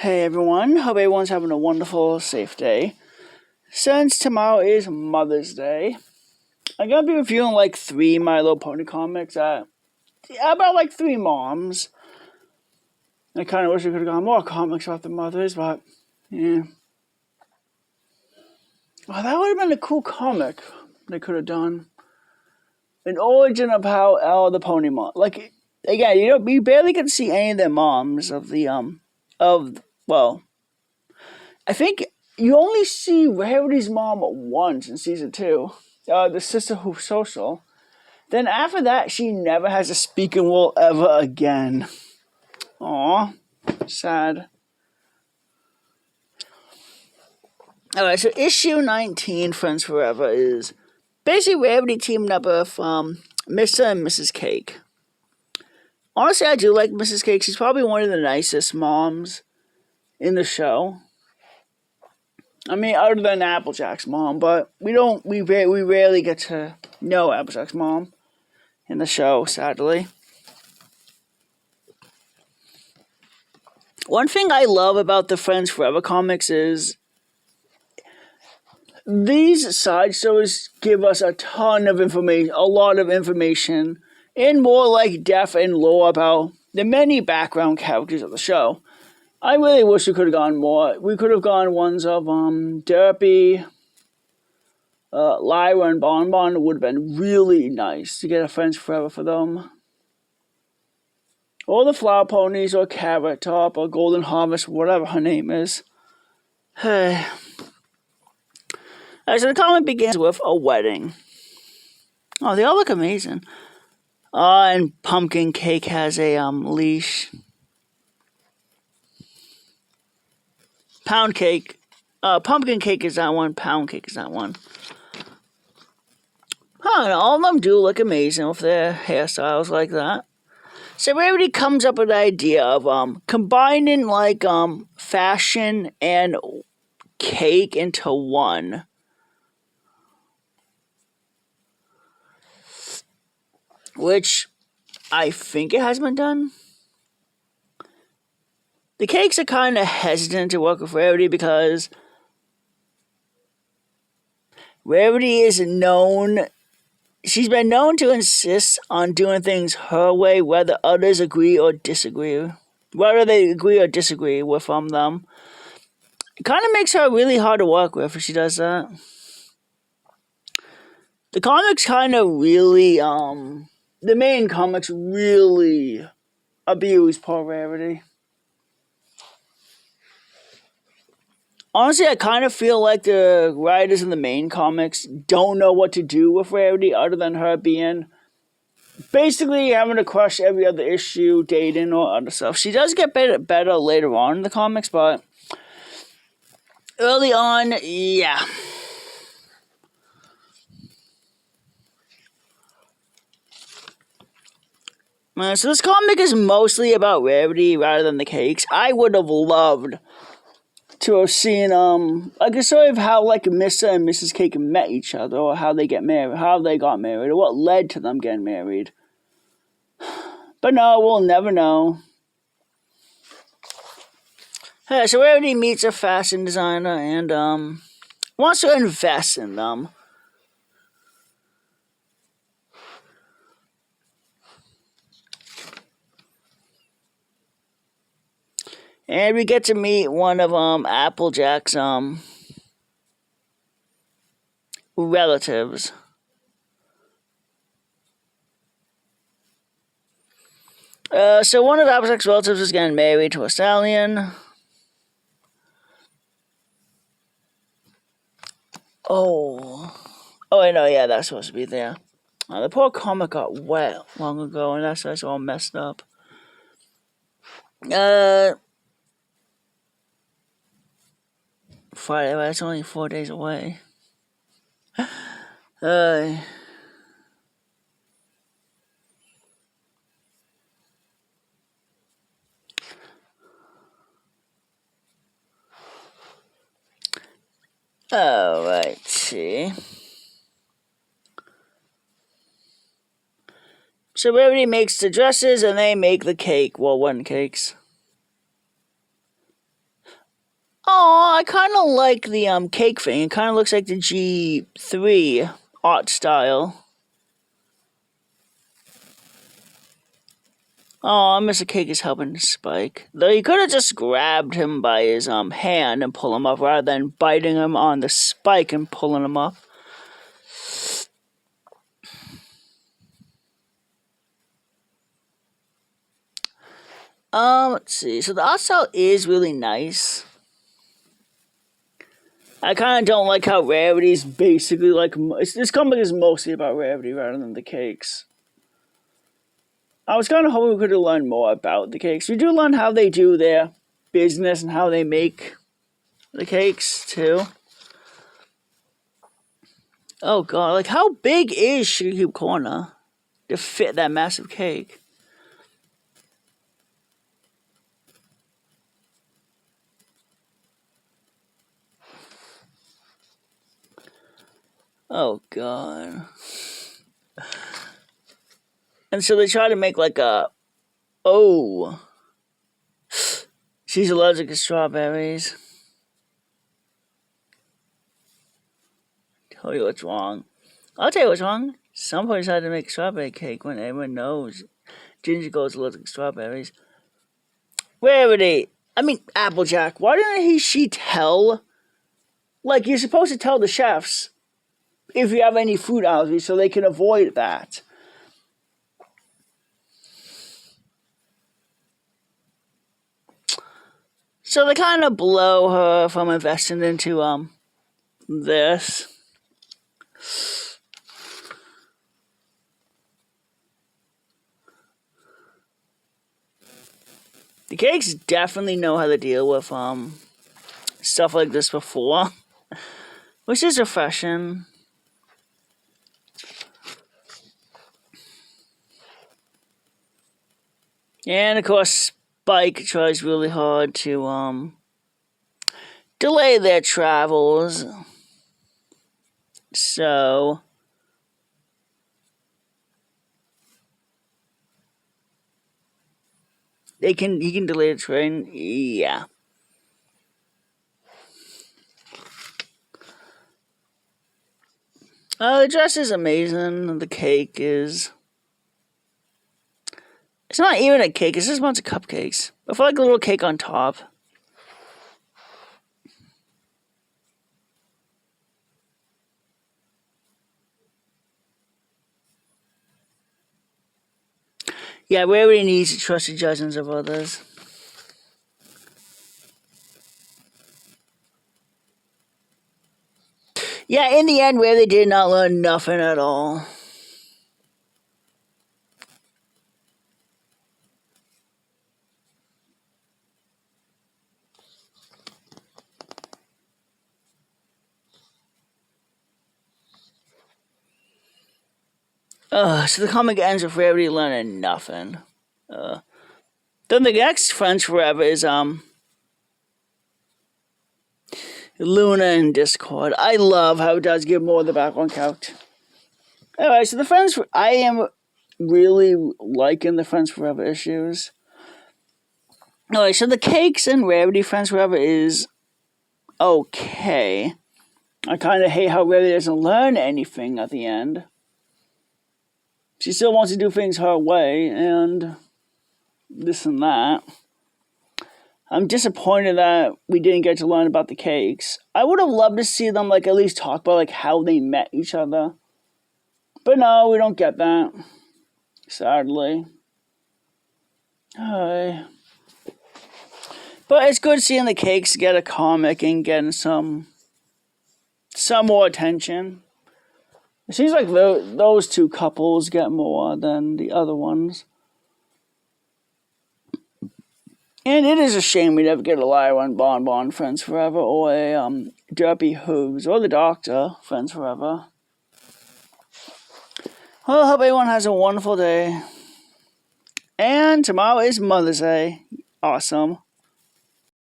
Hey everyone, hope everyone's having a wonderful, safe day. Since tomorrow is Mother's Day, I'm gonna be reviewing like 3 My Little Pony comics about like 3 moms. I kind of wish we could have gone more comics about the mothers, but yeah. Oh, that would have been a cool comic they could have done. An origin of how all the pony mom, like again, you barely get to see any of the moms of the I think you only see Rarity's mom once in season 2, the sister who's social. Then after that, she never has a speaking role ever again. Aw, sad. Alright, so issue 19, Friends Forever, is basically Rarity teaming up with Mr. and Mrs. Cake. Honestly, I do like Mrs. Cake. She's probably one of the nicest moms in the show. I mean, other than Applejack's mom, but we rarely get to know Applejack's mom in the show, sadly. One thing I love about the Friends Forever comics is these side stories give us a ton of information, a lot of information, and more like depth and lore about the many background characters of the show. I really wish we could have gone more. We could have gone ones of Derpy, Lyra, and Bonbon. It would have been really nice to get a Friends Forever for them. Or the Flower Ponies, or Carrot Top, or Golden Harvest, whatever her name is. Hey. So the comic begins with a wedding. Oh, they all look amazing. And Pumpkin Cake has a leash. Pound Cake. Pumpkin Cake is that one. Pound Cake is that one. And all of them do look amazing with their hairstyles like that. So Rarity comes up with the idea of combining like fashion and cake into one. Which I think it has been done. The cakes are kind of hesitant to work with Rarity because Rarity is known. She's been known to insist on doing things her way, whether others agree or disagree. Whether they agree or disagree with them. It kind of makes her really hard to work with if she does that. The comics kind of really, the main comics really abuse poor Rarity. Honestly, I kind of feel like the writers in the main comics don't know what to do with Rarity other than her being basically having to crush every other issue, dating, or other stuff. She does get better later on in the comics, but early on, yeah. So this comic is mostly about Rarity rather than the cakes. I would have loved to have seen like a story of how like Mr. and Mrs. Cake met each other, or how they got married, or what led to them getting married. But no, we'll never know. So Rarity meets a fashion designer and wants to invest in them. And we get to meet one of Applejack's relatives. So one of Applejack's relatives is getting married to a stallion. Oh, I know, yeah, that's supposed to be there. The poor comic got wet long ago, and that's why it's all messed up. Friday, but it's only 4 days away. Alright, see. So Rarity makes the dresses and they make the cake. Well, one cakes. I kind of like the cake thing. It kind of looks like the G3 art style. Oh, Mr. Cake is helping Spike. Though you could have just grabbed him by his hand and pull him up rather than biting him on the spike and pulling him up. Let's see. So the art style is really nice. I kind of don't like how Rarity's basically like... This comic is mostly about Rarity rather than the cakes. I was kind of hoping we could have learned more about the cakes. We do learn how they do their business and how they make the cakes, too. Oh, God. Like, how big is Sugar Cube Corner to fit that massive cake? Oh, God. And so they try to make like a... Oh. She's allergic to strawberries. Tell you what's wrong. I'll tell you what's wrong. Somebody decided to make strawberry cake when everyone knows Ginger goes allergic to strawberries. Rarity. I mean, Applejack. Why didn't she tell? Like, you're supposed to tell the chefs if you have any food allergies so they can avoid that. So they kind of blow her from investing into this. The cakes definitely know how to deal with stuff like this before, which is refreshing. And of course, Spike tries really hard to delay their travels. So he can delay the train. Yeah. The dress is amazing. The cake is... It's not even a cake, it's just a bunch of cupcakes. I feel like a little cake on top. Yeah, Rarity needs to trust the judgments of others. Yeah, in the end, Rarity did not learn nothing at all. So the comic ends with Rarity learning nothing. Then the next Friends Forever is Luna in Discord. I love how it does give more of the background character. Alright, so the Friends... I am really liking the Friends Forever issues. Alright, so the Cakes and Rarity Friends Forever is okay. I kind of hate how Rarity doesn't learn anything at the end. She still wants to do things her way, and this and that. I'm disappointed that we didn't get to learn about the Cakes. I would have loved to see them, like, at least talk about, like, how they met each other. But no, we don't get that. Sadly. But it's good seeing the Cakes get a comic and getting some more attention. It seems like those two couples get more than the other ones. And it is a shame we never get a Lyra and Bon Bon Friends Forever, or a Derpy Hooves, or the Doctor Friends Forever. Well, I hope everyone has a wonderful day. And tomorrow is Mother's Day. Awesome.